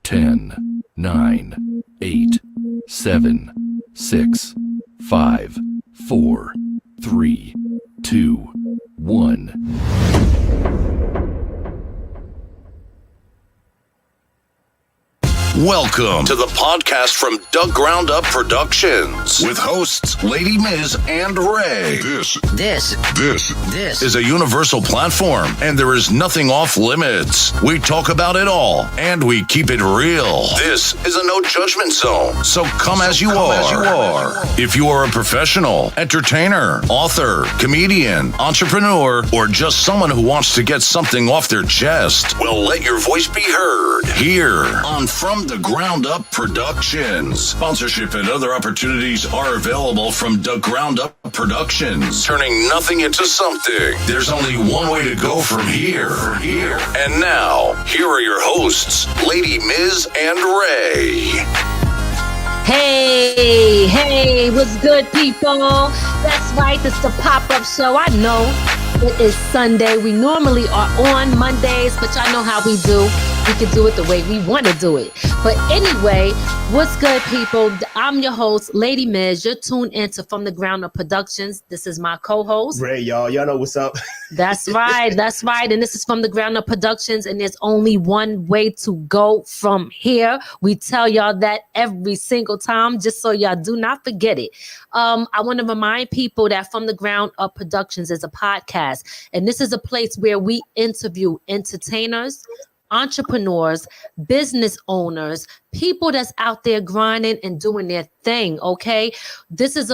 10, 9, 8, 7, 6, 5, 4, 3, 2, 1. Welcome to the podcast from Doug Ground Up Productions with hosts Lady Miz and Ray. This is a universal platform, and there is nothing off limits. We talk about it all, and we keep it real. This is a no judgment zone, so come as you are. If you are a professional, entertainer, author, comedian, entrepreneur, or just someone who wants to get something off their chest, well, let your voice be heard here on From the Ground Up Productions. Sponsorship and other opportunities are available from the Ground Up Productions. Turning nothing into something. There's only one way to go from here. And now, here are your hosts, Lady Miz and Ray. Hey, what's good, people? That's right, it's the pop-up show. I know it is Sunday. We normally are on Mondays, but y'all know how we do. We can do it the way we want to do it. But anyway, what's good, people? I'm your host, Lady Miz. You're tuned into From the Ground Up Productions. This is my co-host. Ray, y'all know what's up. That's right. And this is From the Ground Up Productions, and there's only one way to go from here. We tell y'all that every single time, just so y'all do not forget it. I want to remind people that From the Ground Up Productions is a podcast, and this is a place where we interview entertainers, entrepreneurs, business owners, people that's out there grinding and doing their thing. Okay, this is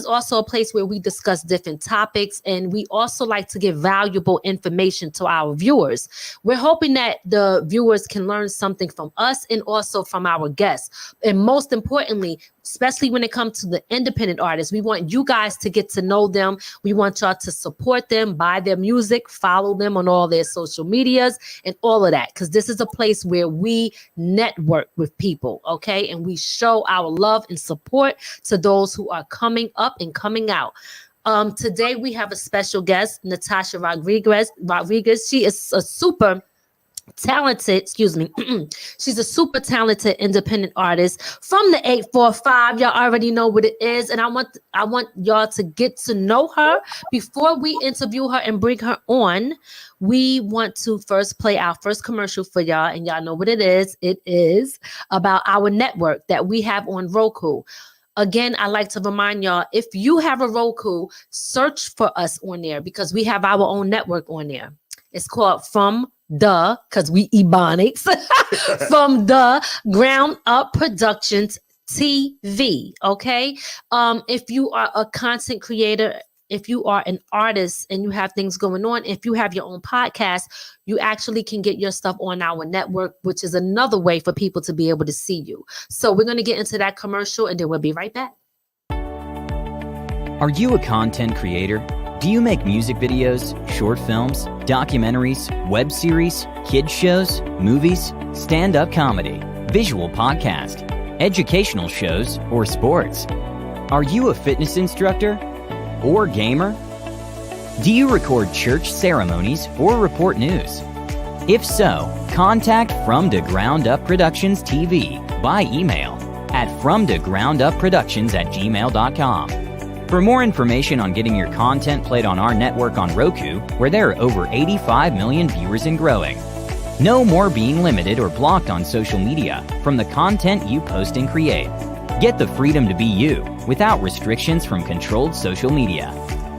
also a place where we discuss different topics, and we also like to give valuable information to our viewers. We're hoping that the viewers can learn something from us and also from our guests. And most importantly, especially when it comes to the independent artists, we want you guys to get to know them. We want y'all to support them, buy their music, follow them on all their social medias and all of that, because this is a place where we network with people, okay? And we show our love and support to those who are coming up and coming out. Today we have a special guest, Natasha Rodriguez. She is a super talented, she's a super talented independent artist from the 845. Y'all already know what it is, and I want y'all to get to know her. Before we interview her and bring her on, we want to first play our first commercial for y'all, and y'all know what it is. It is about our network that we have on Roku. Again, I like to remind y'all, if you have a Roku, search for us on there, because we have our own network on there. It's called because we Ebonics, From the Ground Up Productions TV, okay? If you are a content creator, if you are an artist and you have things going on, if you have your own podcast, you actually can get your stuff on our network, which is another way for people to be able to see you. So we're going to get into that commercial, and then we'll be right back. Are you a content creator? Do you make music videos, short films, documentaries, web series, kids shows, movies, stand-up comedy, visual podcast, educational shows, or sports? Are you a fitness instructor or gamer? Do you record church ceremonies or report news? If so, contact From the Ground Up Productions TV by email at fromthegroundupproductions@gmail.com. For more information on getting your content played on our network on Roku, where there are over 85 million viewers and growing. No more being limited or blocked on social media from the content you post and create. Get the freedom to be you without restrictions from controlled social media.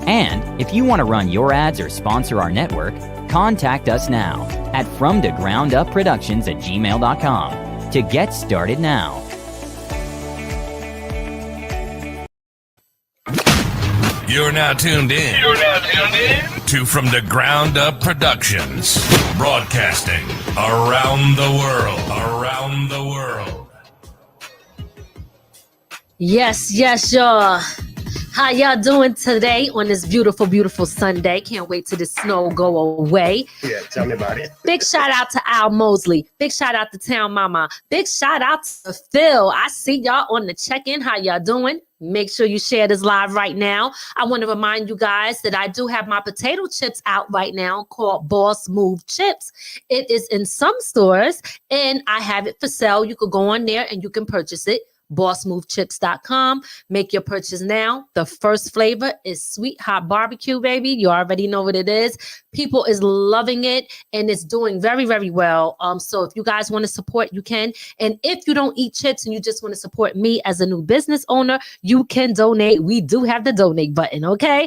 And if you want to run your ads or sponsor our network, contact us now at fromthegroundupproductions@gmail.com to get started now. You're now tuned in to From the Ground Up Productions, broadcasting around the world. Yes, y'all. How y'all doing today on this beautiful, beautiful Sunday? Can't wait till the snow go away. Yeah, tell me about it. Big shout out to Al Mosley. Big shout out to Town Mama. Big shout out to Phil. I see y'all on the check-in. How y'all doing? Make sure you share this live right now. I want to remind you guys that I do have my potato chips out right now called Boss Move Chips. It is in some stores and I have it for sale. You could go on there and you can purchase it. bossmovechips.com. Make your purchase now. The first flavor is sweet hot barbecue, baby. You already know what it is. People is loving it and it's doing very, very well. So if you guys want to support, you can. And if you don't eat chips and you just want to support me as a new business owner, you can donate. We do have the donate button, okay?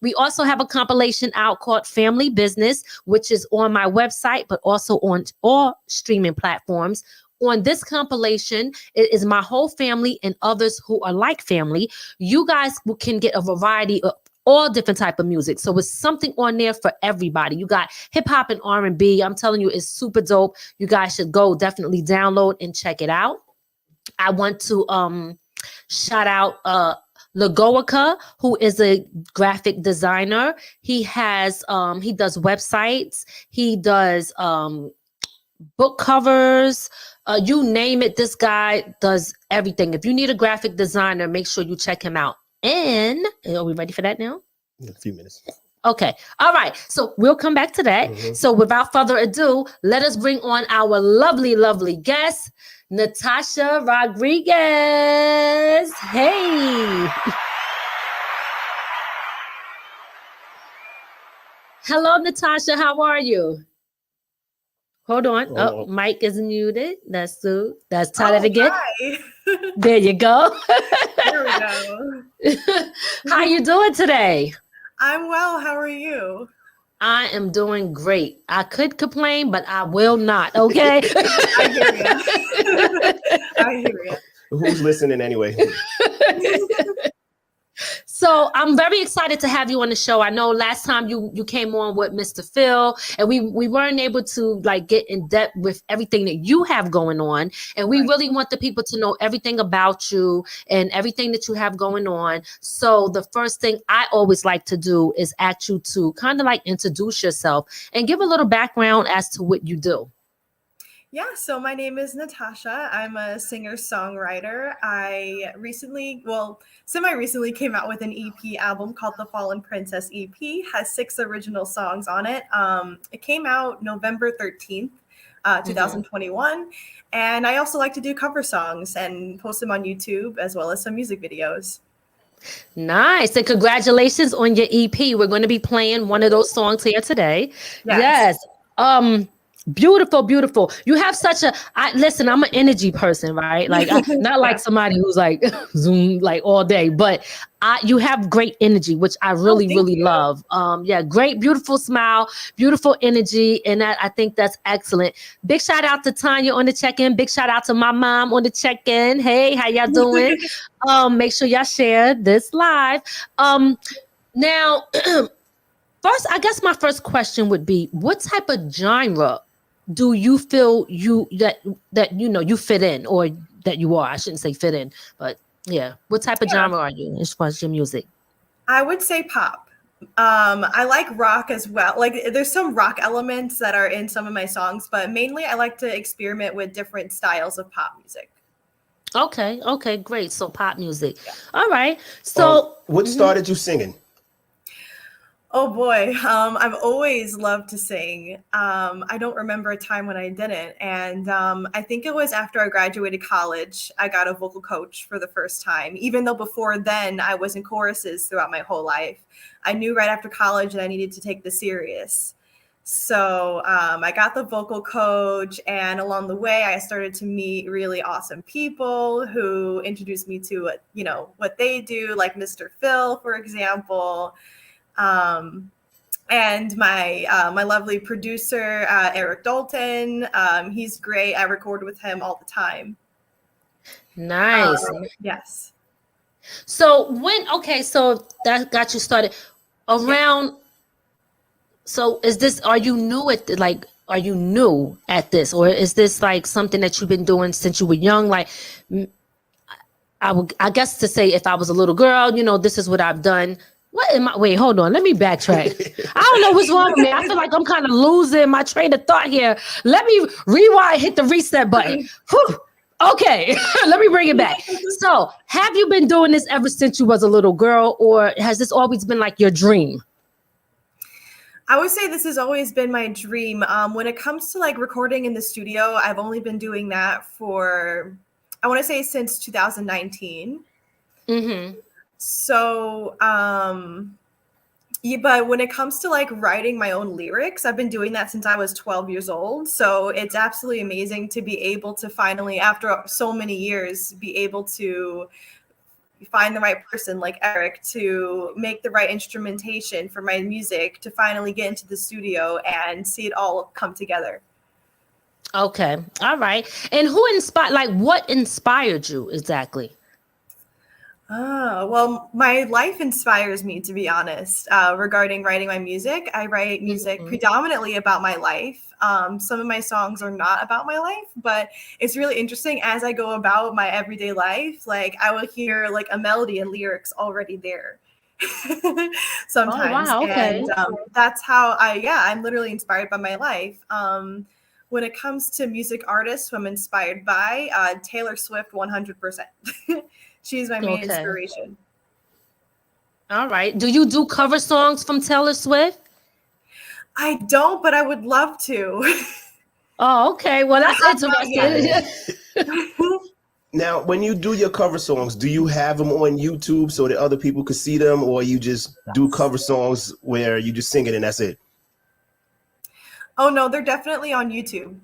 We also have a compilation out called Family Business, which is on my website, but also on all streaming platforms. On this compilation, it is my whole family and others who are like family. You guys can get a variety of all different type of music. So it's something on there for everybody. You got hip hop and R&B. I'm telling you, it's super dope. You guys should go definitely download and check it out. I want to shout out Lagoica, who is a graphic designer. He has he does websites. He does book covers. You name it, this guy does everything. If you need a graphic designer, make sure you check him out. And are we ready for that now? In a few minutes. Okay. All right. So we'll come back to that. So without further ado, let us bring on our lovely, lovely guest, Natasha Rodriguez. Hey. Hello, Natasha. How are you? Hold on. Oh, mic is muted. That's Sue. That's try it again. Hi. There you go. There we go. How you doing today? I'm well. How are you? I am doing great. I could complain, but I will not. Okay. I hear you. I hear you. Who's listening anyway? So I'm very excited to have you on the show. I know last time you came on with Mr. Phil, and we weren't able to like get in depth with everything that you have going on. And we really want the people to know everything about you and everything that you have going on. So the first thing I always like to do is ask you to kind of like introduce yourself and give a little background as to what you do. Yeah, so my name is Natasha. I'm a singer-songwriter. I semi-recently came out with an EP album called The Fallen Princess EP. Has 6 original songs on it. It came out November 13th, 2021. And I also like to do cover songs and post them on YouTube as well as some music videos. Nice. And congratulations on your EP. We're going to be playing one of those songs here today. Yes. Beautiful, beautiful. You have such listen, I'm an energy person, right? Like not like somebody who's like Zoom like all day, but you have great energy, which I really, really love. Great, beautiful smile, beautiful energy. And I think that's excellent. Big shout out to Tanya on the check-in. Big shout out to my mom on the check-in. Hey, how y'all doing? Make sure y'all share this live. Now, first, I guess my first question would be, what type of genre do you feel you fit in, or that you are? I shouldn't say fit in, but yeah. What type of genre are you as far as your music? I would say pop. I like rock as well. Like there's some rock elements that are in some of my songs, but mainly I like to experiment with different styles of pop music. Okay, great. So pop music. Yeah. All right. So what started you singing? Oh boy, I've always loved to sing. I don't remember a time when I didn't. And I think it was after I graduated college, I got a vocal coach for the first time. Even though before then I was in choruses throughout my whole life. I knew right after college that I needed to take this serious. So I got the vocal coach, and along the way, I started to meet really awesome people who introduced me to what they do, like Mr. Phil, for example. And my lovely producer, Eric Dalton, he's great. I record with him all the time. Nice. Yes. So so that got you started around. Yeah. So are you new at this, or is this like something that you've been doing since you were young? Like, I guess to say, if I was a little girl, this is what I've done. Wait, hold on. Let me backtrack. I don't know what's wrong with me. I feel like I'm kind of losing my train of thought here. Let me rewind, hit the reset button. Whew. Okay, let me bring it back. So, have you been doing this ever since you was a little girl, or has this always been like your dream? I would say this has always been my dream. When it comes to like recording in the studio, I've only been doing that for, I want to say since 2019. Mm-hmm. So, yeah, but when it comes to like writing my own lyrics, I've been doing that since I was 12 years old. So it's absolutely amazing to be able to finally, after so many years, be able to find the right person like Eric to make the right instrumentation for my music, to finally get into the studio and see it all come together. Okay. All right. And who inspired, like what inspired you exactly? Well, my life inspires me, to be honest, regarding writing my music. I write music predominantly about my life. Some of my songs are not about my life, but it's really interesting as I go about my everyday life. Like I will hear like a melody and lyrics already there sometimes. Oh, wow. Okay. And that's how I'm literally inspired by my life. When it comes to music artists who I'm inspired by, Taylor Swift, 100%. She's my main inspiration. All right. Do you do cover songs from Taylor Swift? I don't, but I would love to. Oh, okay. Well, that's interesting. Now, when you do your cover songs, do you have them on YouTube so that other people could see them, or you just do cover songs where you just sing it and that's it? Oh, no, they're definitely on YouTube.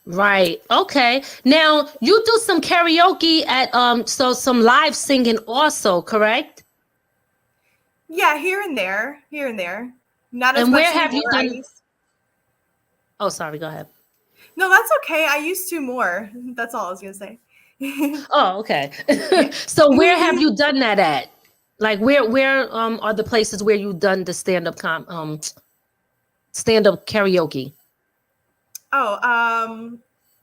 Right. Okay. Now you do some karaoke at so some live singing also, correct? Yeah, here and there. Not as and much. Where have you anymore. done? Oh, sorry. Go ahead. No, that's okay. I used to more. That's all I was gonna say. Oh, okay. So where have you done that at? Like where are the places where you've done the stand-up karaoke? Oh, I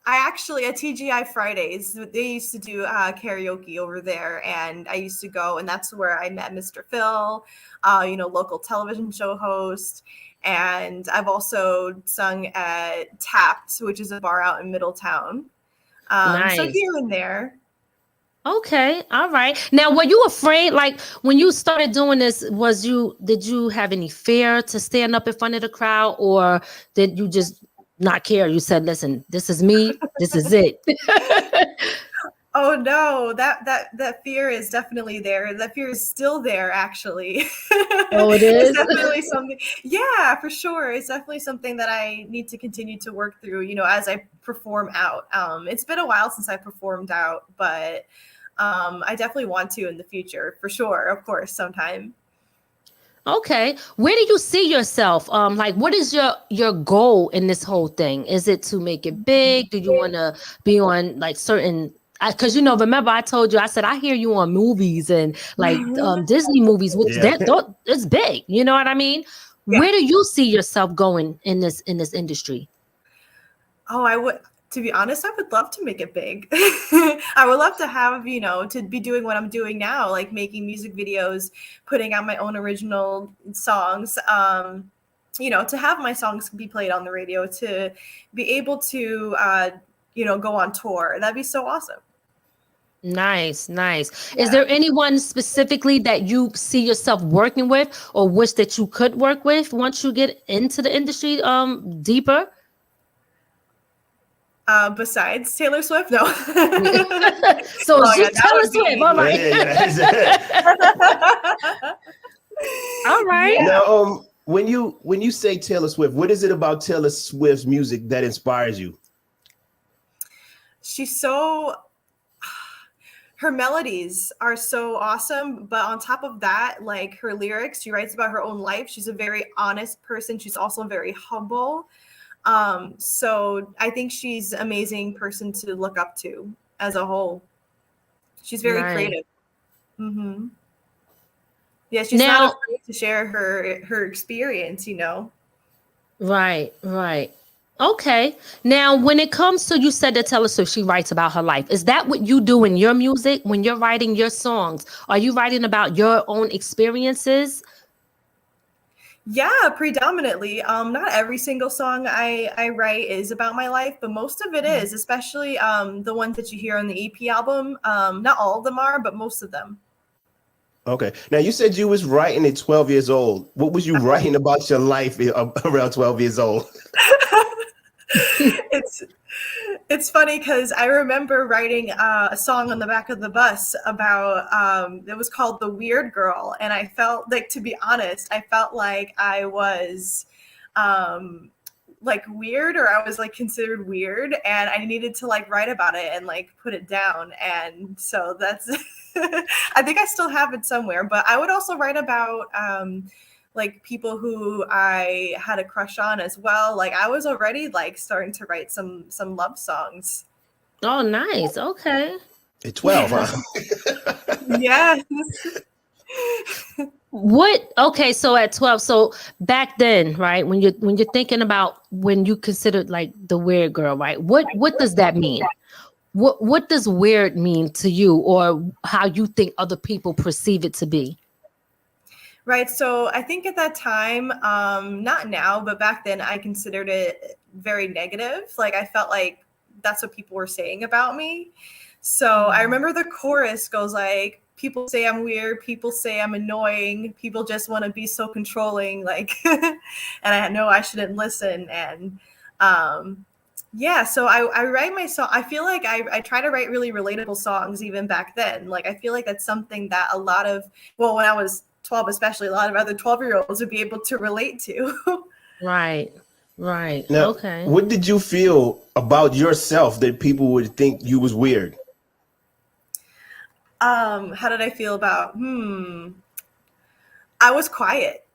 actually at TGI Fridays, they used to do karaoke over there, and I used to go, and that's where I met Mr. Phil, local television show host, and I've also sung at Tapped, which is a bar out in Middletown. Nice. So here and there. Okay, all right. Now, were you afraid, like when you started doing this, did you have any fear to stand up in front of the crowd, or did you just not care? You said, listen, this is me, this is it. Oh no, that fear is definitely there. That fear is still there, actually. Oh, it is? It's definitely something. Yeah, for sure. It's definitely something that I need to continue to work through, as I perform out. It's been a while since I performed out, but I definitely want to in the future, for sure. Of course, sometime. Okay. Where do you see yourself? Like what is your goal in this whole thing? Is it to make it big? Do you want to be on like certain, because remember I told you, I said I hear you on movies and like Disney movies, which it's big. You know what I mean? Yeah. Where do you see yourself going in this industry? Oh, to be honest, I would love to make it big. I would love to have, to be doing what I'm doing now, like making music videos, putting out my own original songs, to have my songs be played on the radio, to be able to, go on tour. That'd be so awesome. Nice. Is there anyone specifically that you see yourself working with or wish that you could work with once you get into the industry deeper? Besides Taylor Swift, no. So just Taylor Swift, all right. All right. Now, when you say Taylor Swift, what is it about Taylor Swift's music that inspires you? Her melodies are so awesome, but on top of that, like her lyrics, she writes about her own life. She's a very honest person. She's also very humble. So I think she's an amazing person to look up to as a whole. She's very creative. Mm-hmm. Yeah, she's not afraid to share her experience, Right. Okay. Now, when it comes to, you said that Taylor Swift, she writes about her life. Is that what you do in your music when you're writing your songs? Are you writing about your own experiences? Yeah, predominantly. Not every single song I write is about my life, but most of it is, especially the ones that you hear on the EP album. Not all of them are, but most of them. Okay. Now you said you was writing at 12 years old. What was you writing about your life around 12 years old? It's funny because I remember writing a song on the back of the bus about it was called "The Weird Girl," and I felt like, to be honest, I felt like I was like weird, or I was like considered weird, and I needed to like write about it and like put it down. And so that's I think I still have it somewhere, but I would also write about like people who I had a crush on as well. Like I was already like starting to write some love songs. Oh, nice. Okay. At 12, huh? Yeah. Okay, so at 12, so back then, right, when you're thinking about when you considered like the weird girl, right? What does that mean? What does weird mean to you, or how you think other people perceive it to be? Right. So I think at that time, not now, but back then I considered it very negative. Like I felt like that's what people were saying about me. So I remember the chorus goes like, people say I'm weird, people say I'm annoying, people just want to be so controlling, like, and I know I shouldn't listen. And yeah, so I write my song. I feel like I try to write really relatable songs even back then. Like I feel like that's something that a lot of, well, when I was 12, especially, a lot of other 12-year-olds would be able to relate to. Right. Now, Okay. what did you feel about yourself that people would think you was weird? How did I feel about? I was quiet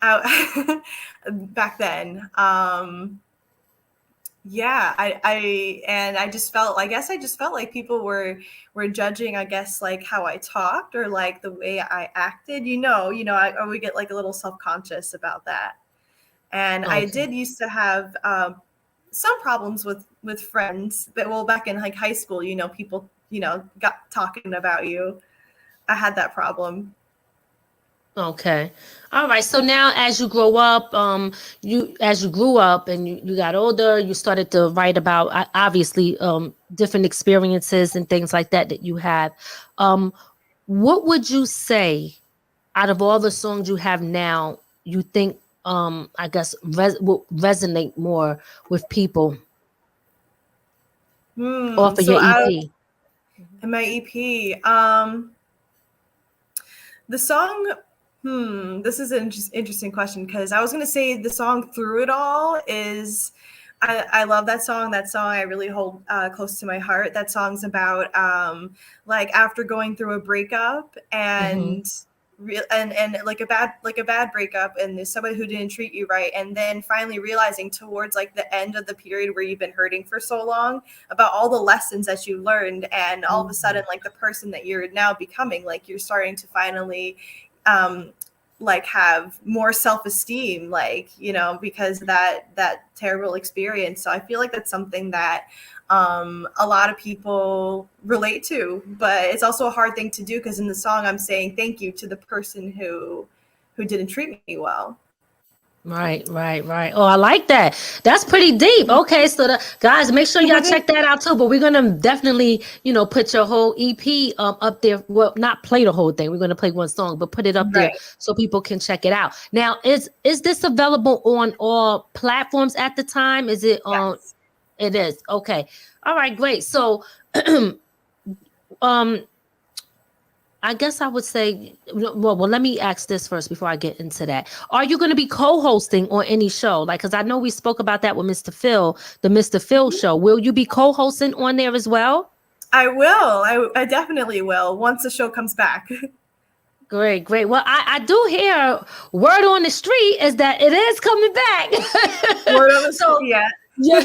back then. Yeah, I just felt, I guess I just felt like people were judging, I guess, like how I talked or like the way I acted, I would get like a little self-conscious about that. And Okay. I did used to have some problems with friends, but well, back in like high school, people, got talking about you. I had that problem. Okay. All right. So now as you grow up, as you grew up and you got older, you started to write about obviously different experiences and things like that you have. What would you say out of all the songs you have now, you think I guess will resonate more with people off of So your EP? in my EP, the song, this is an interesting question, because I was going to say the song Through It All is, I love that song. That song I really hold close to my heart. That song's about like after going through a breakup and and like a bad breakup, and there's somebody who didn't treat you right, and then finally realizing towards like the end of the period where you've been hurting for so long about all the lessons that you learned, and all of a sudden like the person that you're now becoming, like you're starting to finally like have more self-esteem, like, because of that terrible experience. So I feel like that's something that a lot of people relate to, but it's also a hard thing to do, because in the song I'm saying thank you to the person who didn't treat me well. Right. Oh, I like that. That's pretty deep. Okay, so guys, make sure y'all check that out too. But we're gonna definitely, put your whole EP up there. Well, not play the whole thing. We're gonna play one song, but put it up there so people can check it out. Now, is this available on all platforms at the time? Is it on? Yes. It is. Okay. All right. Great. So, I guess I would say, well, let me ask this first before I get into that. Are you going to be co-hosting on any show? Like, because I know we spoke about that with Mr. Phil, the Mr. Phil show. Will you be co-hosting on there as well? I will. I definitely will once the show comes back. Great. Well, I do hear word on the street is that it is coming back. Word on the street, yeah. Yeah.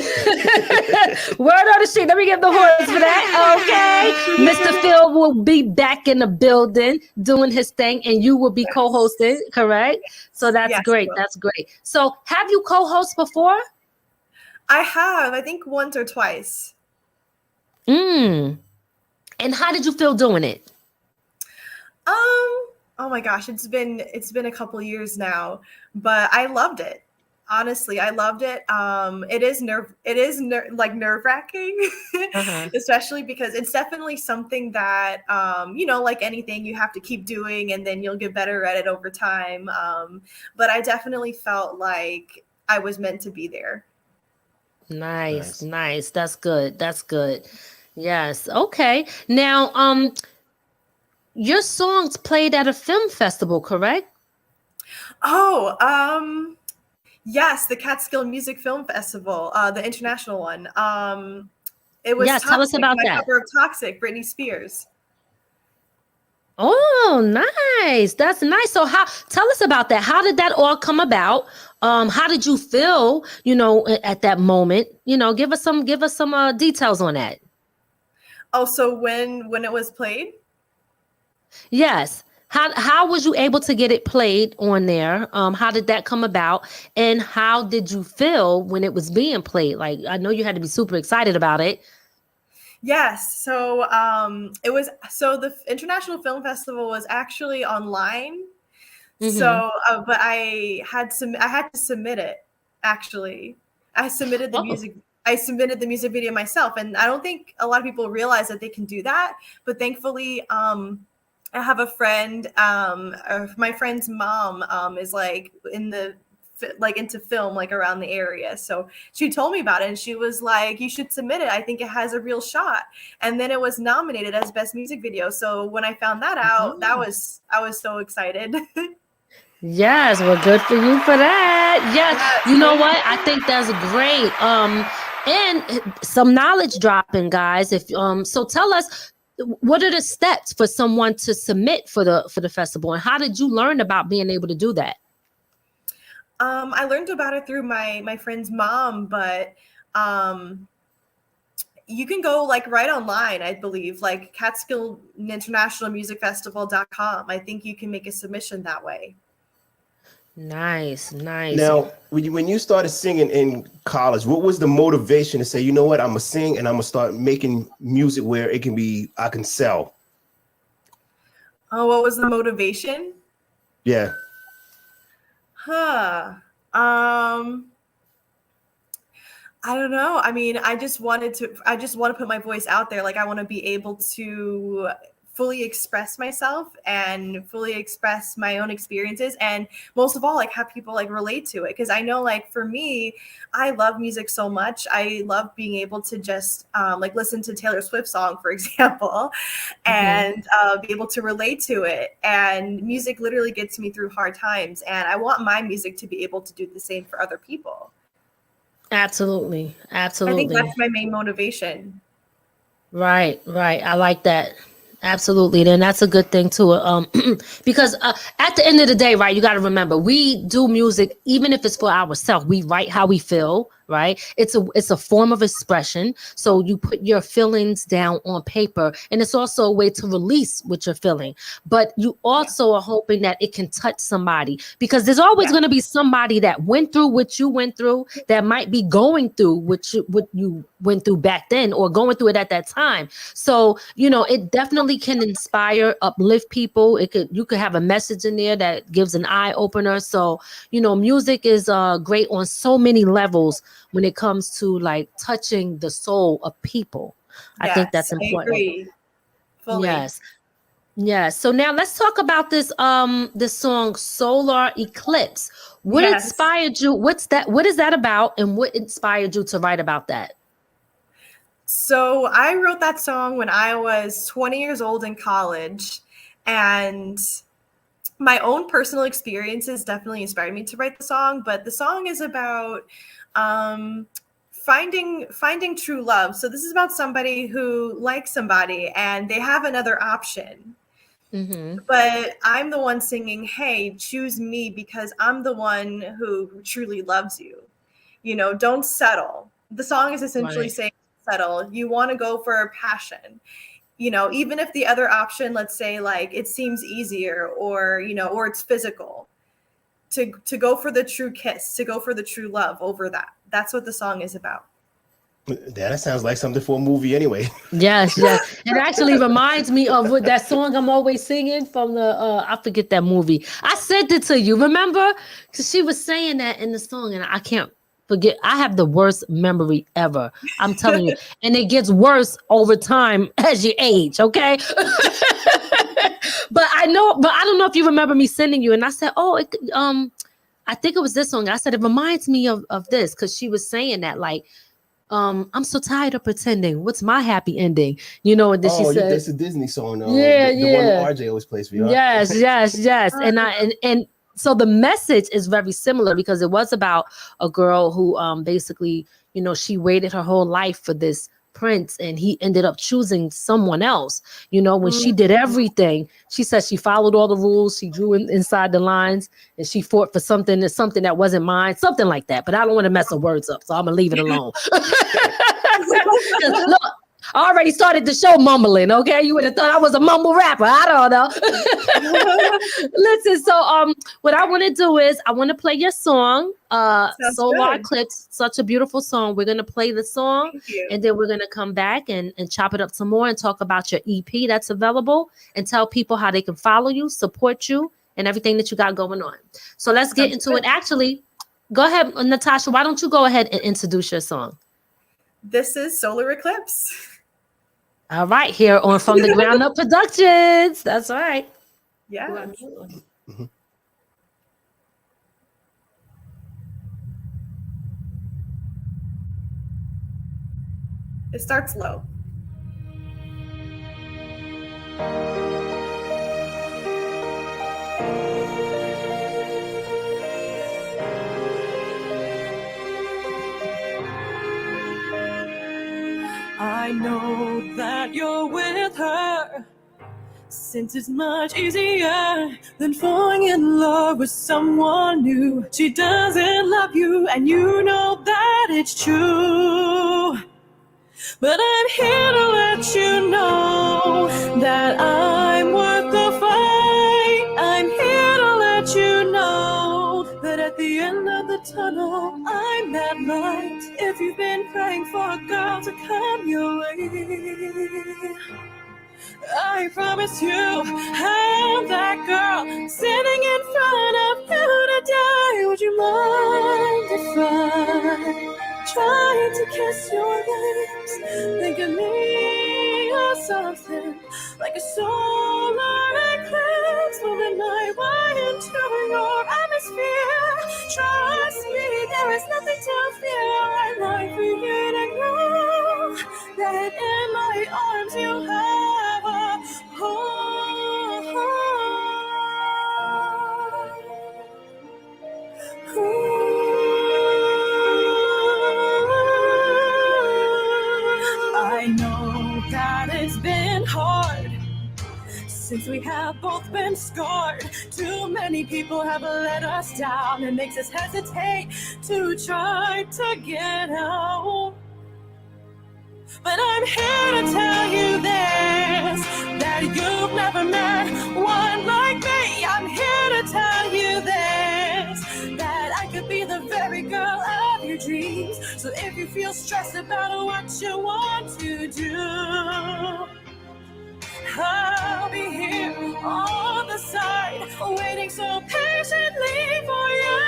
Word on the street. Let me give the horns for that. Okay. Mr. Phil will be back in the building doing his thing, and you will be co-hosting, correct? So that's great. That's great. So have you co-hosted before? I have, I think once or twice. And how did you feel doing it? Oh my gosh, it's been a couple years now. but I loved it. Honestly, I loved it. It is nerve wracking, Uh-huh. especially because it's definitely something that, like anything, you have to keep doing and then you'll get better at it over time. But I definitely felt like I was meant to be there. Nice. That's good. Yes. Okay. Now, your songs played at a film festival, correct? Oh, yes, the Catskill Music Film Festival, the international one. It was Yes, tell us Toxic, about my that. cover of Toxic, Britney Spears. Oh, nice. That's nice. So tell us about that. How did that all come about? How did you feel, at that moment? Give us some details on that. Oh, so when it was played? Yes. How was you able to get it played on there? How did that come about? And how did you feel when it was being played? Like, I know you had to be super excited about it. Yes. So the International Film Festival was actually online. Mm-hmm. So, but I had to submit it. Actually, I submitted the music. I submitted the music video myself, and I don't think a lot of people realize that they can do that. But thankfully, I have a friend. My friend's mom is like into film, like around the area. So she told me about it, and she was like, "You should submit it. I think it has a real shot." And then it was nominated as best music video. So when I found that out, I was so excited. Yes, well, good for you for that. Yes, you know what? I think that's great. And some knowledge dropping, guys. If so, tell us, what are the steps for someone to submit for the festival, and how did you learn about being able to do that? I learned about it through my friend's mom, but you can go like right online, I believe, like Catskill International Music Festival.com. I think you can make a submission that way. Nice. Now, when you started singing in college, what was the motivation to say, you know what, I'm gonna sing and I'm gonna start making music where I can sell? Oh, what was the motivation? Yeah. I don't know. I mean, I just want to put my voice out there. Like, I want to be able to fully express myself and fully express my own experiences, and most of all, like, have people like relate to it. Because I know, like, for me, I love music so much. I love being able to just like listen to Taylor Swift song, for example, and be able to relate to it. And music literally gets me through hard times, and I want my music to be able to do the same for other people. Absolutely. I think that's my main motivation. Right. I like that. Absolutely. Then that's a good thing too. Because at the end of the day, right, you got to remember, we do music, even if it's for ourselves, we write how we feel, right? It's a form of expression. So you put your feelings down on paper, and it's also a way to release what you're feeling. But you also are hoping that it can touch somebody, because there's always going to be somebody that went through what you went through, that might be going through what you went through back then, or going through it at that time. So, it definitely can inspire, uplift people. You could have a message in there that gives an eye opener. So, music is great on so many levels when it comes to like touching the soul of people. I think that's important. I agree. Fully. Yes. So now let's talk about this song Solar Eclipse. What inspired you? What is that about, and what inspired you to write about that? So I wrote that song when I was 20 years old in college, and my own personal experiences definitely inspired me to write the song. But the song is about finding true love. So this is about somebody who likes somebody and they have another option. But I'm the one singing, hey, choose me, because I'm the one who truly loves you. Don't settle. The song is essentially saying, settle. You want to go for a passion. Even if the other option, let's say, like, it seems easier, or or it's physical, to go for the true kiss, to go for the true love over that. That's what the song is about. That sounds like something for a movie anyway. Yes, yes. It actually reminds me of what that song I'm always singing from the I forget that movie. I sent it to you, remember? Because she was saying that in the song, and I can't forget. I have the worst memory ever. I'm telling you. And it gets worse over time as you age, okay? But I don't know if you remember me sending you. And I said, I think it was this song. I said it reminds me of this, because she was saying that, like, I'm so tired of pretending. What's my happy ending? You know, and then she said, that's a Disney song. The one RJ always plays for you. Yes. And so the message is very similar, because it was about a girl who basically, you know, she waited her whole life for this prince, and he ended up choosing someone else. You know, when she did everything, she said she followed all the rules, she drew inside the lines, and she fought for something that wasn't mine, something like that. But I don't want to mess the words up, so I'm gonna leave it alone. Look, I already started the show mumbling, okay? You would have thought I was a mumble rapper. I don't know. Listen, so what I want to do is I want to play your song, Solar Eclipse, such a beautiful song. We're going to play the song, and then we're going to come back and chop it up some more and talk about your EP that's available, and tell people how they can follow you, support you, and everything that you got going on. So let's get into it. Actually, go ahead, Natasha. Why don't you go ahead and introduce your song? This is Solar Eclipse. All right, here on From the Ground Up Productions. That's right. Yeah. Mm-hmm. It starts low. I know that you're with her, since it's much easier than falling in love with someone new. She doesn't love you, and you know that it's true. But I'm here to let you know that I'm worth the fight. I'm here to let you know that at the end of the tunnel, I'm that light. If you've been praying for a girl to come your way, I promise you, I'm that girl sitting in front of you today. Would you mind if I try to kiss your lips? Think of me or something like a solar eclipse, moving my way into your atmosphere. Trust me, there is nothing to fear. I'd like for you to know that in my arms you have a home. I know that it's been hard since we have both been scarred. Too many people have let us down. It makes us hesitate to try to get out. But I'm here to tell you this, that you've never met one like me. I'm here to tell you this, that I could be the very girl of your dreams. So if you feel stressed about what you want to do, I'll be here on the side, waiting so patiently for you.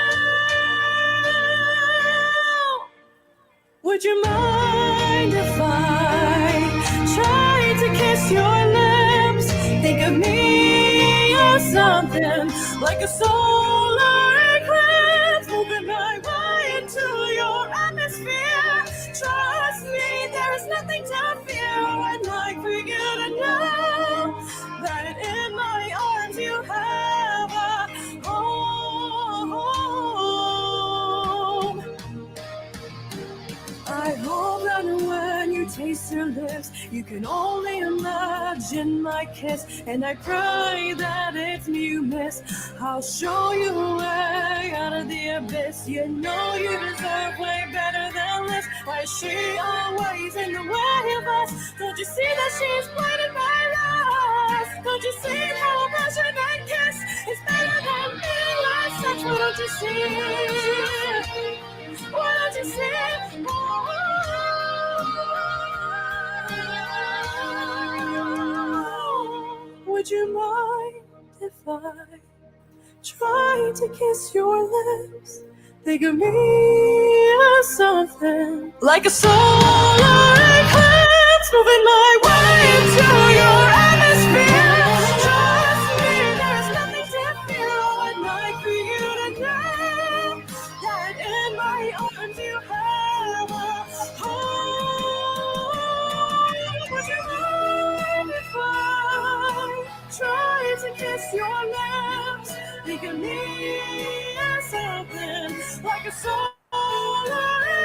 Would you mind if I try to kiss your lips? Think of me or something like a solar eclipse, moving my way into your atmosphere. Trust me, there is nothing to fear. I'd like for you to know that in my arms you have a home. I hope that when you taste your lips, you can only imagine my kiss. And I pray that it's me you miss. I'll show you a way out of the abyss. You know you deserve way better than this. Why is she always in the way of us? Don't you see that she's blinded by lust? Don't you see how a passionate kiss is better than endless sex? Why don't you see? Why don't you see? Oh. Would you mind if I try to kiss your lips? Think of me as something like a solar eclipse, moving my way into your atmosphere. Trust me, there's nothing to fear. I'd like for you to know that in my arms you have a home. Would you mind if I try to kiss your lips? Think of me as something like a solar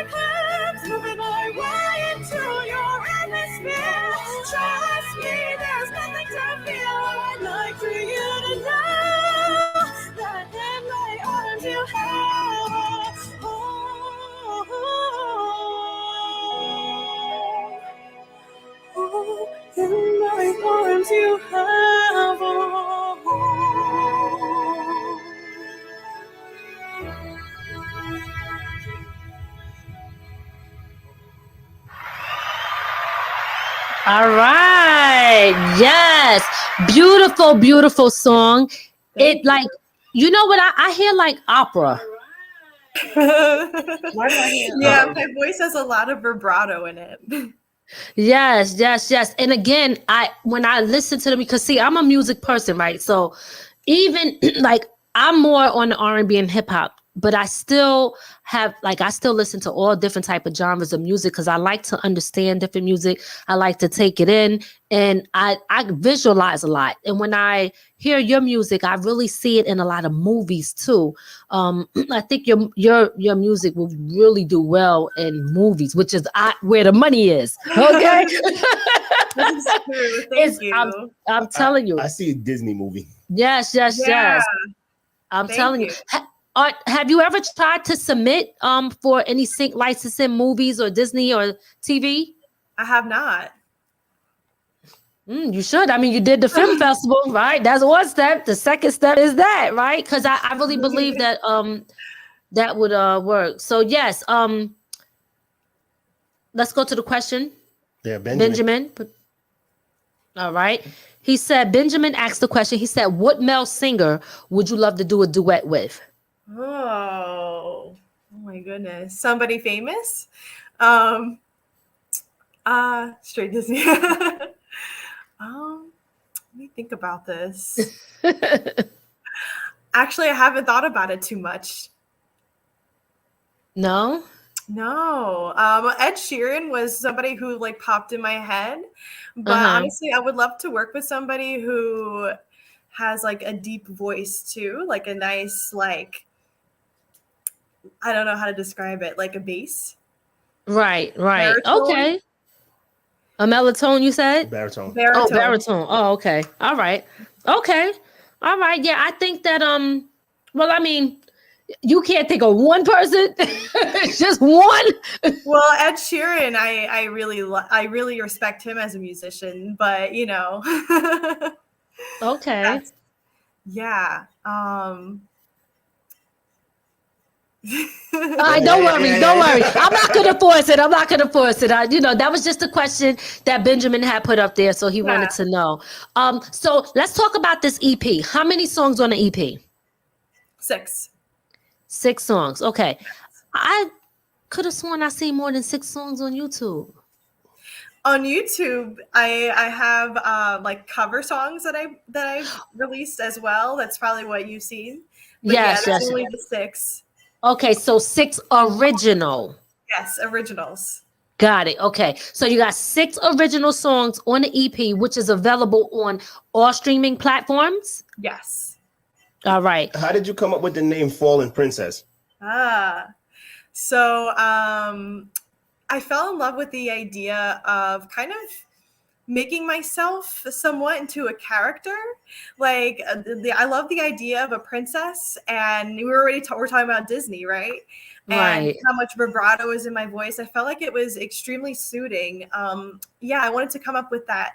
eclipse, moving my way into your atmosphere. Trust me, there's nothing to fear. I'd like for you to know that in my arms you have a home. Oh, in my arms you have a home. All right. Yes. Beautiful, beautiful song. It like, you know what? I hear like opera. Yeah, my voice has a lot of vibrato in it. Yes, yes, yes. And again, when I listen to them, because see, I'm a music person, right? So even like I'm more on the R&B and hip hop, but I still listen to all different type of genres of music because I like to understand different music. I like to take it in, and I visualize a lot. And when I hear your music, I really see it in a lot of movies too. I think your music will really do well in movies, which is where the money is. Okay, This is true. Thank you. I'm telling you. I see a Disney movie. Yes. I'm telling you. Have you ever tried to submit for any sync licensing movies or Disney or TV? I have not. You should. I mean, you did the film festival, right? That's one step. The second step is that, right? Because I really believe that that would work. So yes, let's go to the question. Yeah, Benjamin. All right. He said, Benjamin asked the question. He said, what male singer would you love to do a duet with? Oh my goodness. Somebody famous? Straight Disney. Let me think about this. Actually, I haven't thought about it too much. No? No. Ed Sheeran was somebody who like popped in my head. But honestly, I would love to work with somebody who has like a deep voice too, like a nice, like, I don't know how to describe it, like a bass. Right. Baritone. Okay. A melatonin, you said? Baritone. Oh, baritone. Oh, okay. All right. Okay. All right. Yeah, I think that well, I mean, you can't think of one person. Just one. Well, Ed Sheeran, I really respect him as a musician, but you know. Okay. Yeah. All right, don't worry. I'm not gonna force it. That was just a question that Benjamin had put up there, so he wanted to know. So let's talk about this EP. How many songs on the EP? 6. 6 songs. Okay. I could have sworn I seen more than 6 songs on YouTube. On YouTube, I have like cover songs that I've released as well. That's probably what you've seen. But Yes. only the 6. Okay, so 6 original. Yes, originals. Got it. Okay. So you got 6 original songs on the EP, which is available on all streaming platforms? Yes. All right. How did you come up with the name Fallen Princess? So I fell in love with the idea of kind of making myself somewhat into a character. Like I love the idea of a princess, and we were already we're talking about Disney, right? And how much vibrato is in my voice. I felt like it was extremely suiting. I wanted to come up with that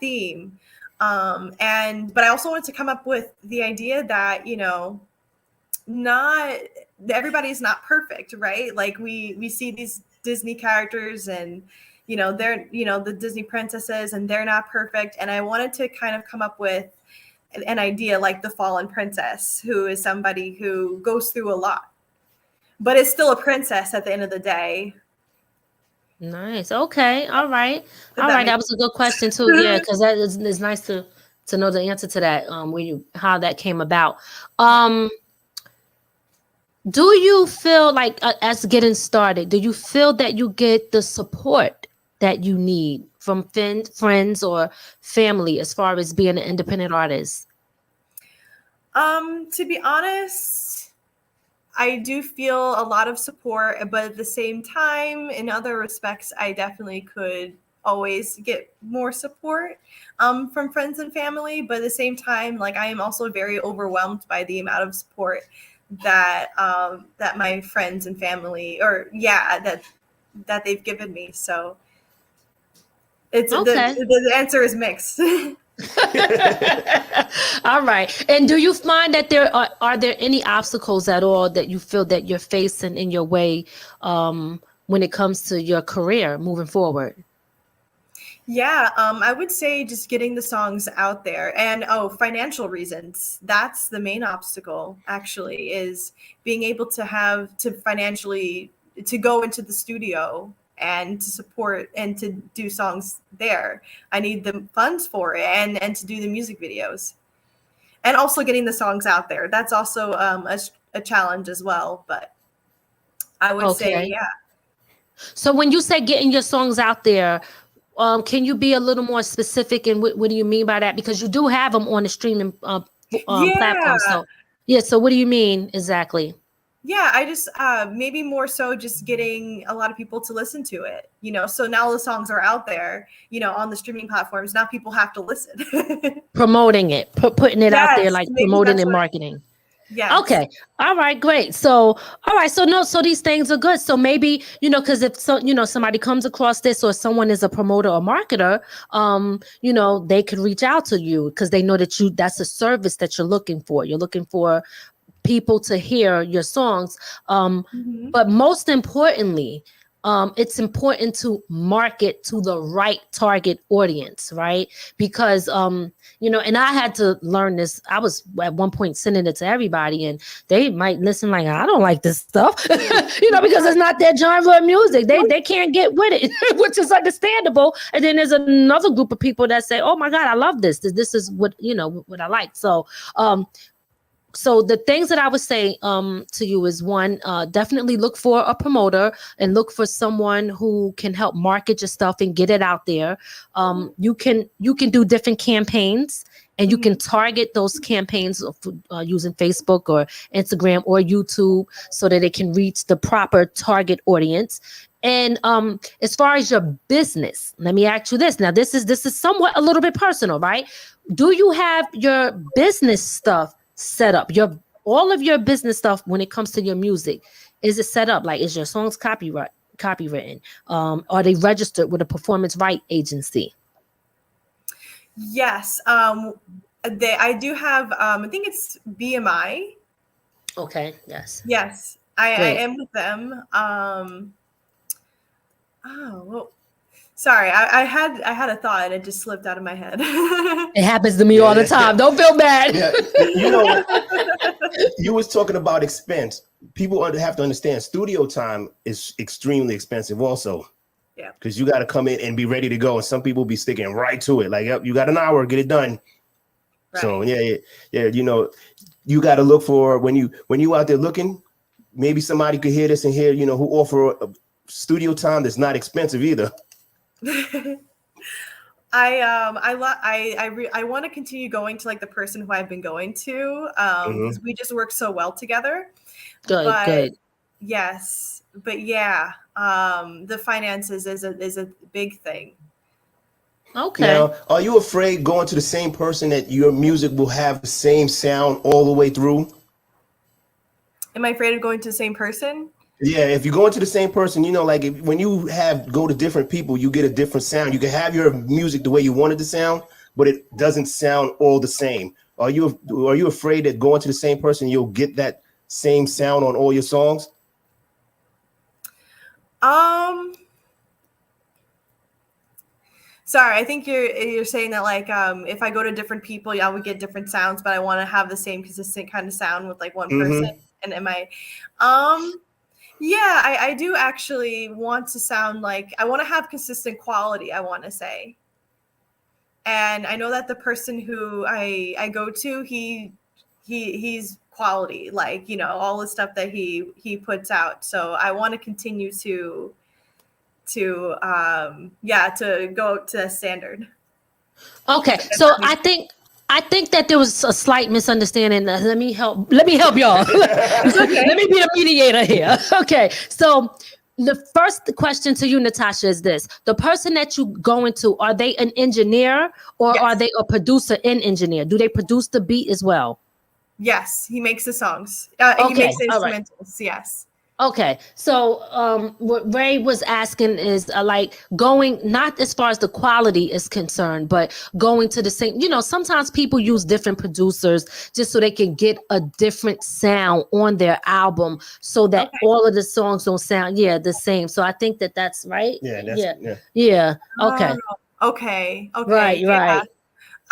theme. But I also wanted to come up with the idea that, you know, not everybody's not perfect, right? Like we see these Disney characters and, they're, the Disney princesses, and they're not perfect. And I wanted to kind of come up with an idea like the fallen princess, who is somebody who goes through a lot, but is still a princess at the end of the day. Nice. Okay. All right. That was a good question too. Yeah, because that is nice to know the answer to that. How that came about. Do you feel like as getting started, do you feel that you get the support that you need from friends or family as far as being an independent artist? To be honest, I do feel a lot of support, but at the same time, in other respects, I definitely could always get more support from friends and family. But at the same time, like, I am also very overwhelmed by the amount of support that that my friends and family, that they've given me. So it's okay. The answer is mixed. All right. And do you find that there are there any obstacles at all that you feel that you're facing in your way when it comes to your career moving forward? Yeah, I would say just getting the songs out there, and financial reasons. That's the main obstacle, actually, is being able to financially to go into the studio and to support and to do songs there. I need the funds for it, and to do the music videos, and also getting the songs out there. That's also a challenge as well. But I would say, yeah. So when you say getting your songs out there, can you be a little more specific, and what do you mean by that? Because you do have them on the streaming platform. So what do you mean exactly? Yeah, I just maybe more so just getting a lot of people to listen to it, so now the songs are out there, on the streaming platforms. Now people have to listen. Promoting it, putting it out there, like promoting and marketing. Yeah. Okay. All right. Great. So, all right. So these things are good. So maybe, because if somebody comes across this, or someone is a promoter or marketer, they could reach out to you because they know that that's a service that you're looking for. You're looking for people to hear your songs. But most importantly, it's important to market to the right target audience, right? Because, and I had to learn this. I was at one point sending it to everybody, and they might listen like, I don't like this stuff, because it's not their genre of music. They can't get with it, which is understandable. And then there's another group of people that say, oh my God, I love this. This is what I like. So the things that I would say to you is, one, definitely look for a promoter and look for someone who can help market your stuff and get it out there. You can do different campaigns, and you can target those campaigns using Facebook or Instagram or YouTube so that it can reach the proper target audience. And as far as your business, let me ask you this. Now, this is somewhat a little bit personal, right? Do you have your business stuff set up? All of your business stuff when it comes to your music, is it set up? Like, is your songs copywritten? Are they registered with a performance right agency? Yes. I do have, I think it's BMI. Okay. Yes. Yes. I am with them. Sorry, I had a thought and it just slipped out of my head. It happens to me all the time. Don't feel bad. Yeah. You was talking about expense. People have to understand studio time is extremely expensive also. Yeah. Because you got to come in and be ready to go. And some people be sticking right to it. Like, yep, you got an hour, get it done. Right. So yeah. You got to look for, when you out there looking, maybe somebody could hear this and hear, who offer a studio time that's not expensive either. I want to continue going to like the person who I've been going to, because we just work so well together. Good. Yes, but yeah, the finances is a big thing. Okay. Now, are you afraid going to the same person that your music will have the same sound all the way through? Am I afraid of going to the same person? Yeah, if you go into the same person, like when you go to different people, you get a different sound. You can have your music the way you want it to sound, but it doesn't sound all the same. Are you afraid that going to the same person, you'll get that same sound on all your songs? Sorry, I think you're saying that like if I go to different people, yeah, I would get different sounds, but I want to have the same consistent kind of sound with like one person. And am I yeah, I do actually want to sound like I want to have consistent quality, I want to say. And I know that the person who I go to, he's quality, like, you know, all the stuff that he puts out. So I want to continue to go to that standard. Okay, so I think that there was a slight misunderstanding. Let me help y'all. Okay. Let me be the mediator here. Okay, so the first question to you, Natasha, is this: the person that you go into, are they an engineer or Yes. are they a producer and engineer? Do they produce the beat as well? Yes, he makes the songs. He Okay, makes the all right. instrumentals. Yes. Okay, so what Ray was asking is like going, not as far as the quality is concerned, but going to the same, you know, sometimes people use different producers just so they can get a different sound on their album so that all of the songs don't sound, the same. So I think that that's right. Yeah. Okay. Okay. Right. Yeah.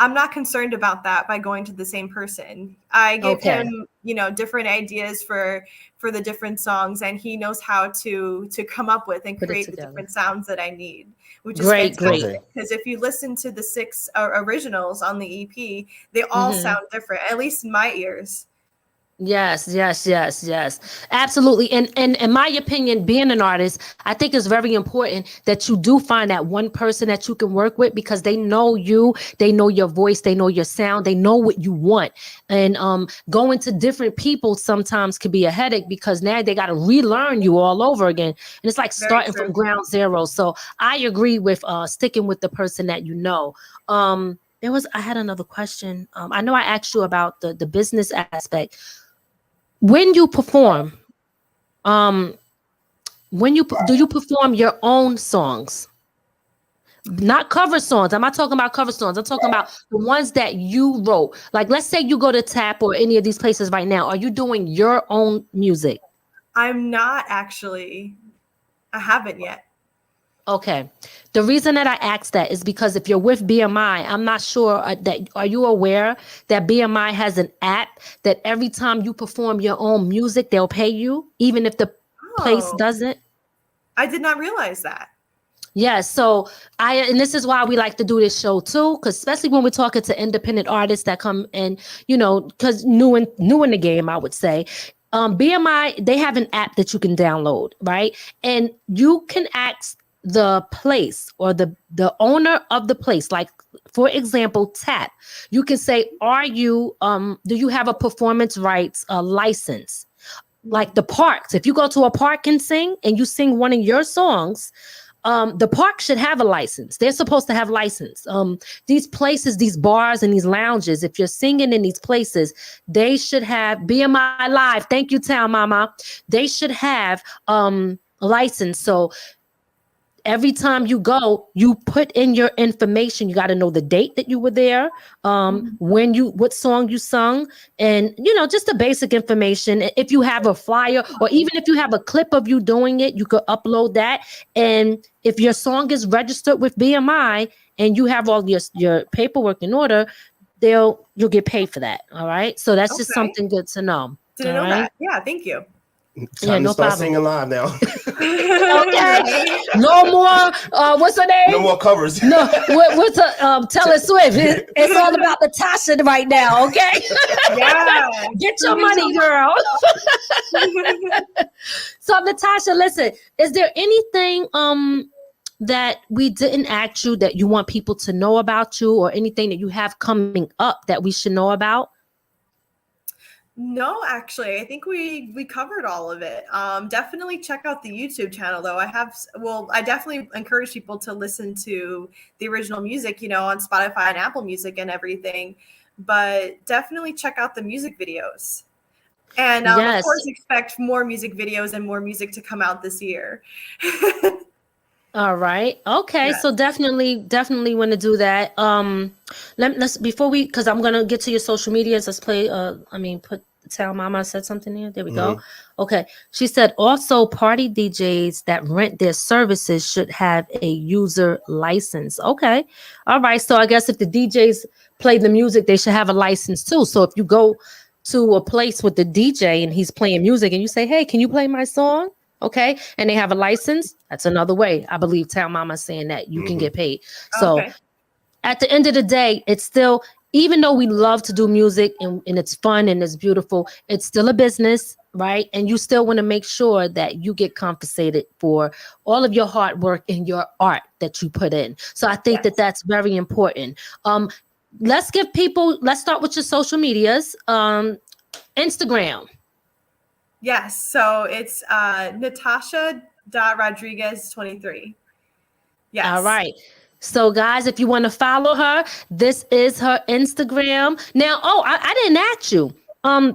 I'm not concerned about that by going to the same person. I give him, you know, different ideas for the different songs, and he knows how to come up with and create the different sounds that I need, which is fantastic. Because if you listen to the 6 originals on the EP, they all sound different, at least in my ears. Yes. Absolutely. And in my opinion, being an artist, I think it's very important that you do find that one person that you can work with, because they know you, they know your voice, they know your sound, they know what you want. And going to different people sometimes could be a headache, because now they got to relearn you all over again. And it's like starting from ground zero. So I agree with sticking with the person that you know. I had another question. I know I asked you about the business aspect. When you perform, do you perform your own songs? Not cover songs. I'm not talking about cover songs. I'm talking about the ones that you wrote. Like, let's say you go to Tap or any of these places right now. Are you doing your own music? I'm not actually. I haven't yet. Okay. The reason that I asked that is because if you're with BMI, I'm not sure are you aware that BMI has an app that every time you perform your own music, they'll pay you, even if the place doesn't? I did not realize that. Yeah, so and this is why we like to do this show too, because especially when we're talking to independent artists that come in, you know, because new in the game, I would say. BMI, they have an app that you can download, right? And you can ask the place or the owner of the place, like for example, Tap. You can say, do you have a performance rights license? Like the parks, if you go to a park and you sing one of your songs, the park should have a license. They're supposed to have license. These places, these bars and these lounges, if you're singing in these places, they should have BMI Live. Thank you, Town Mama. They should have a license. So every time you go, you put in your information. You got to know the date that you were there, what song you sung, and, you know, just the basic information. If you have a flyer or even if you have a clip of you doing it, you could upload that. And if your song is registered with BMI and you have all your paperwork in order, you'll get paid for that. All right. So that's just something good to know. Didn't know that. Yeah. Thank you. Time to start singing live now. Okay. No more. What's her name? No more covers. No. What's her? Taylor Swift. It's all about Natasha right now. Okay. Yeah. Get your money, girl. So Natasha, listen. Is there anything that we didn't ask you that you want people to know about you, or anything that you have coming up that we should know about? No, actually, I think we covered all of it. Definitely check out the YouTube channel, though. I definitely encourage people to listen to the original music, you know, on Spotify and Apple Music and everything. But definitely check out the music videos. And of course, expect more music videos and more music to come out this year. All right. Okay. Yeah. So definitely want to do that. Let's before because I'm gonna get to your social medias. Let's play. Put Tell Mama said something here. There we go. Okay. She said also party DJs that rent their services should have a user license. Okay. All right. So I guess if the DJs play the music, they should have a license too. So if you go to a place with the DJ and he's playing music and you say, hey, can you play my song? Okay. And they have a license. That's another way. I believe Tell Mama saying that you can get paid. So at the end of the day, it's still, even though we love to do music and it's fun and it's beautiful, it's still a business, right? And you still want to make sure that you get compensated for all of your hard work and your art that you put in. So I think that that's very important. Let's start with your social medias. Instagram. Yes. So it's Natasha.Rodriguez23. Yes. All right. So guys, if you want to follow her, this is her Instagram. Now, I didn't ask you.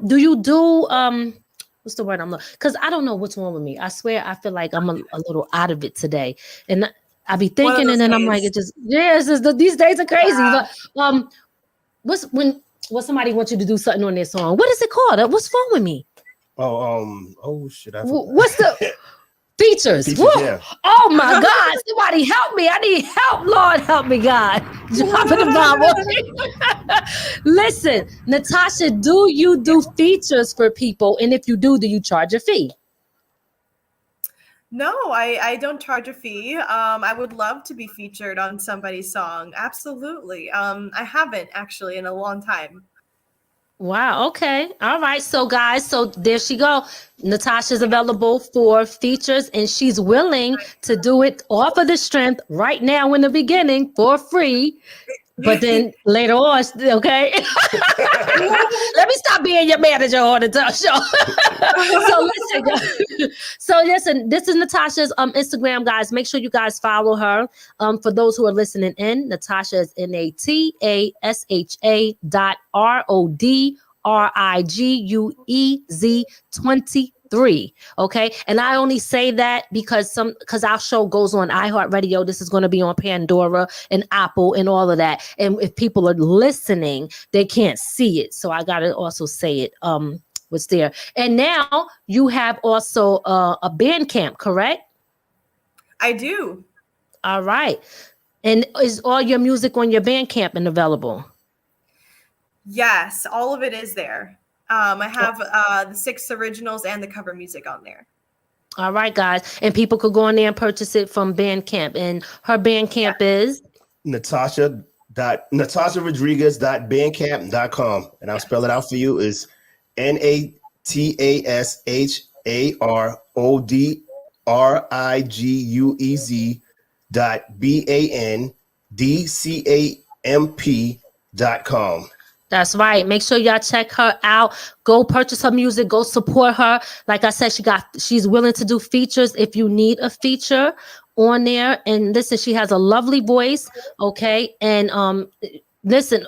Do you do what's the word I'm looking? Because I don't know what's wrong with me. I swear I feel like I'm a little out of it today. And I be thinking and then days. I'm like, these days are crazy. Yeah. But, when somebody wants you to do something on their song, what is it called? What's wrong with me? Oh shit. What's the features? Yeah. Oh my God! Somebody help me! I need help, Lord, help me, God. Dropping the Bible. Listen, Natasha, do you do features for people? And if you do you charge a fee? No, I don't charge a fee. I would love to be featured on somebody's song. Absolutely. I haven't actually in a long time. Wow. Okay. All right. So guys, so there she go. Natasha's available for features and she's willing to do it off of the strength right now in the beginning for free. But then later on, okay. Let me stop being your manager on the show. So listen, this is Natasha's Instagram, guys. Make sure you guys follow her. For those who are listening in, Natasha is NatashaRodriguez23. Okay. And I only say that because our show goes on iHeartRadio. This is going to be on Pandora and Apple and all of that. And if people are listening, they can't see it. So I got to also say it. What's there. And now you have also a bandcamp, correct? I do. All right. And is all your music on your bandcamp and available? Yes, all of it is there. I have the 6 originals and the cover music on there. All right, guys. And people could go on there and purchase it from Bandcamp. And her Bandcamp is? Natasha.Rodriguez.bandcamp.com. And I'll spell it out for you is NatashaRodriguez.bandcamp.com. That's right. Make sure y'all check her out. Go purchase her music. Go support her. Like I said, she's willing to do features if you need a feature on there. And listen, she has a lovely voice. Okay. And listen,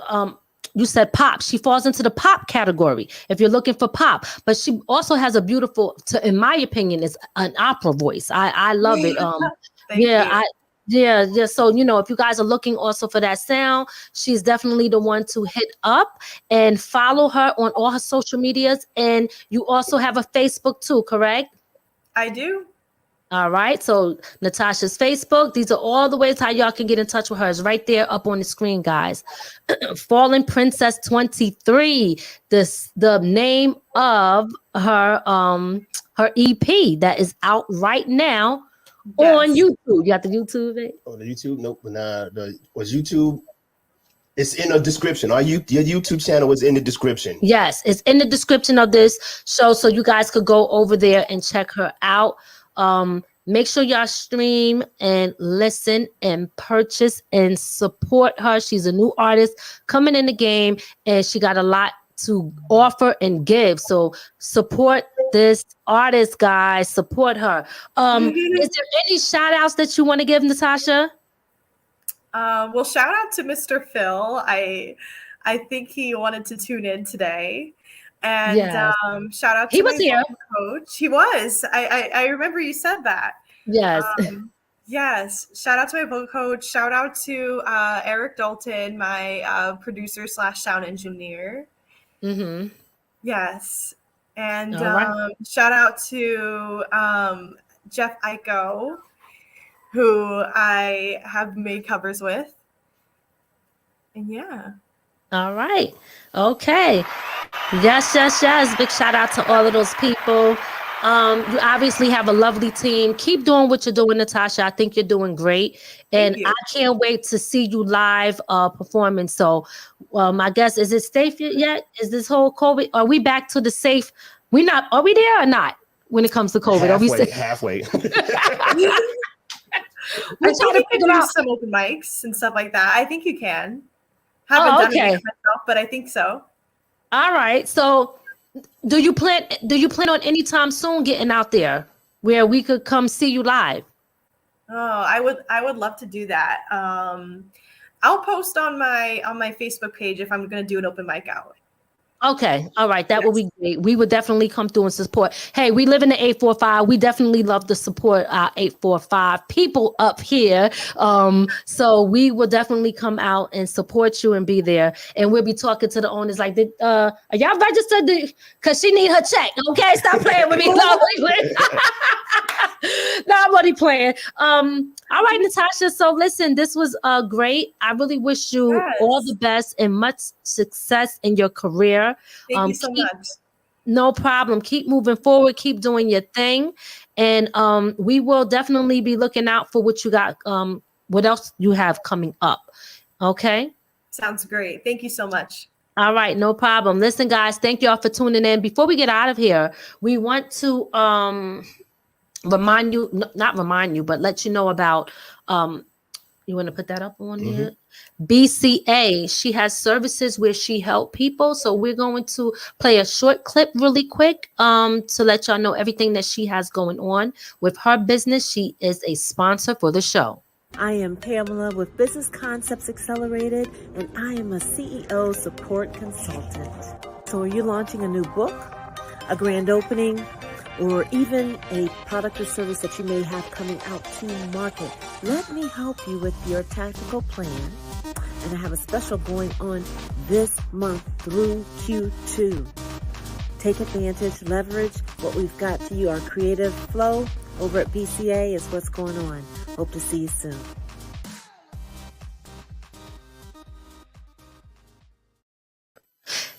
you said pop. She falls into the pop category if you're looking for pop. But she also has a beautiful, in my opinion, is an opera voice. I love it. Thank you. Yeah. So, if you guys are looking also for that sound, she's definitely the one to hit up and follow her on all her social medias. And you also have a Facebook too, correct? I do. All right. So Natasha's Facebook, these are all the ways how y'all can get in touch with her. It's right there up on the screen, guys. Fallen Princess 23. The name of her EP that is out right now. Yes. On YouTube. You got the YouTube, eh? Oh, the YouTube? Nope. Was YouTube? It's in the description. Your YouTube channel is in the description. Yes, it's in the description of this show, so you guys could go over there and check her out. Make sure y'all stream and listen and purchase and support her. She's a new artist coming in the game, and she got a lot to offer and give. So support this artist, guys. Support her. Is there any shout outs that you want to give, Natasha? Well, shout out to Mr. Phil. I think he wanted to tune in today. And yes. Shout out to my vocal coach. He was. I remember you said that. Yes. Yes. Shout out to my vocal coach. Shout out to Eric Dalton, my producer / sound engineer. Mm-hmm. Yes. And All right. shout out to Jeff Iko, who I have made covers with. And yeah. All right. Okay. Yes. Big shout out to all of those people. You obviously have a lovely team. Keep doing what you're doing, Natasha. I think you're doing great. And I can't wait to see you live performing. So I guess, is it safe yet? Is this whole COVID? Are we back to the safe? Are we there or not when it comes to COVID? Halfway. We're trying to figure out some open mics and stuff like that. I think you can. Haven't done it myself, but I think so. All right. So do you plan on anytime soon getting out there where we could come see you live? Oh, I would love to do that. I'll post on my Facebook page if I'm going to do an open mic out. Okay. All right. That would be great. We would definitely come through and support. Hey, we live in the 845. We definitely love to support our 845 people up here. So we will definitely come out and support you and be there. And we'll be talking to the owners like, are y'all registered? Because she need her check. Okay. Stop playing with me. No, I'm only playing. All right, Natasha. So listen, this was great. I really wish you all the best and much success in your career. Thank you so much. No problem. Keep moving forward. Keep doing your thing. And we will definitely be looking out for what you got, what else you have coming up. Okay? Sounds great. Thank you so much. All right, no problem. Listen, guys, thank y'all for tuning in. Before we get out of here, we want to not remind you, but let you know about you want to put that up on here? BCA. She has services where she helps people. So we're going to play a short clip really quick to let y'all know everything that she has going on with her business. She is a sponsor for the show. I am Pamela with Business Concepts Accelerated, and I am a CEO support consultant. So are you launching a new book, a grand opening, or even a product or service that you may have coming out to market? Let me help you with your tactical plan. And I have a special going on this month through Q2. Take advantage, leverage what we've got to you. Our creative flow over at BCA is what's going on. Hope to see you soon.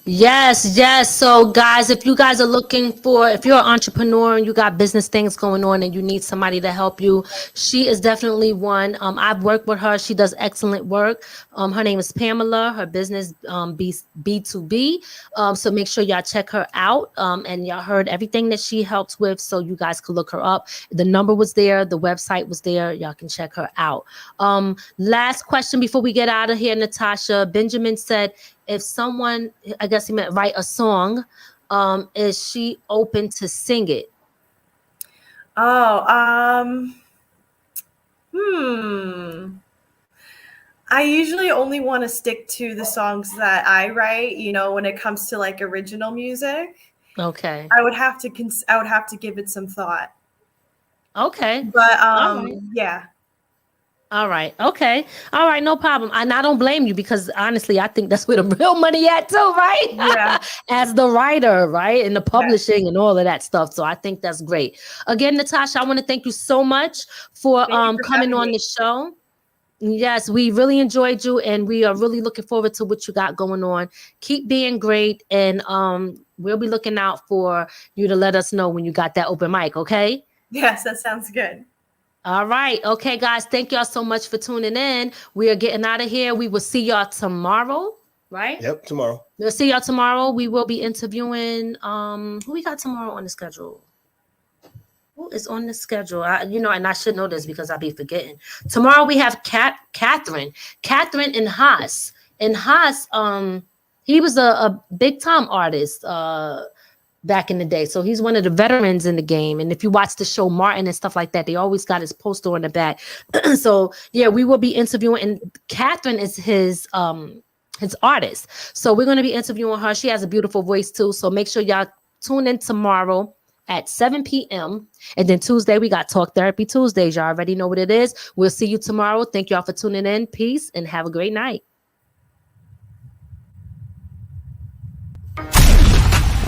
Yes. So guys, if you guys are if you're an entrepreneur and you got business things going on and you need somebody to help you, she is definitely one. I've worked with her. She does excellent work. Her name is Pamela. Her business B2B. So make sure y'all check her out. And y'all heard everything that she helps with, so you guys can look her up. The number was there. The website was there. Y'all can check her out. Last question before we get out of here, Natasha. Benjamin said, if someone, I guess he meant write a song, is she open to sing it? I usually only want to stick to the songs that I write, when it comes to like original music. Okay. I would have to give it some thought. Okay. But yeah. All right. Okay. All right. No problem. And I don't blame you, because honestly, I think that's where the real money at too, right? Yeah. As the writer, right? And the publishing and all of that stuff. So I think that's great. Again, Natasha, I want to thank you so much for coming on the show. Yes, we really enjoyed you, and we are really looking forward to what you got going on. Keep being great, and we'll be looking out for you to let us know when you got that open mic, okay? Yes, that sounds good. All right. Okay, guys. Thank y'all so much for tuning in. We are getting out of here. We will see y'all tomorrow, right? Yep, tomorrow. We'll see y'all tomorrow. We will be interviewing who we got tomorrow on the schedule. Who is on the schedule? And I should know this because I'll be forgetting. Tomorrow we have Catherine and Haas. And Haas, he was a big time artist back in the day. So he's one of the veterans in the game. And if you watch the show Martin and stuff like that, they always got his poster on the back. So yeah, we will be interviewing, and Catherine is his artist. So we're going to be interviewing her. She has a beautiful voice too. So make sure y'all tune in tomorrow at 7 p.m. And then Tuesday, we got Talk Therapy Tuesdays. Y'all already know what it is. We'll see you tomorrow. Thank y'all for tuning in. Peace and have a great night.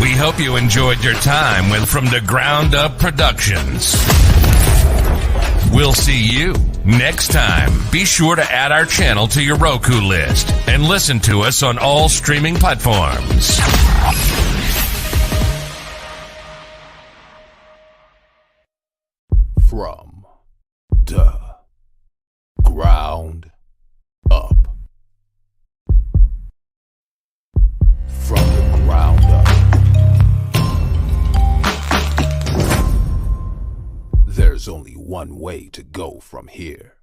We We hope you enjoyed your time with From the Ground Up Productions. We'll see you next time. Be sure to add our channel to your Roku list and listen to us on all streaming platforms. From the ground up. From the ground up. There's only one way to go from here.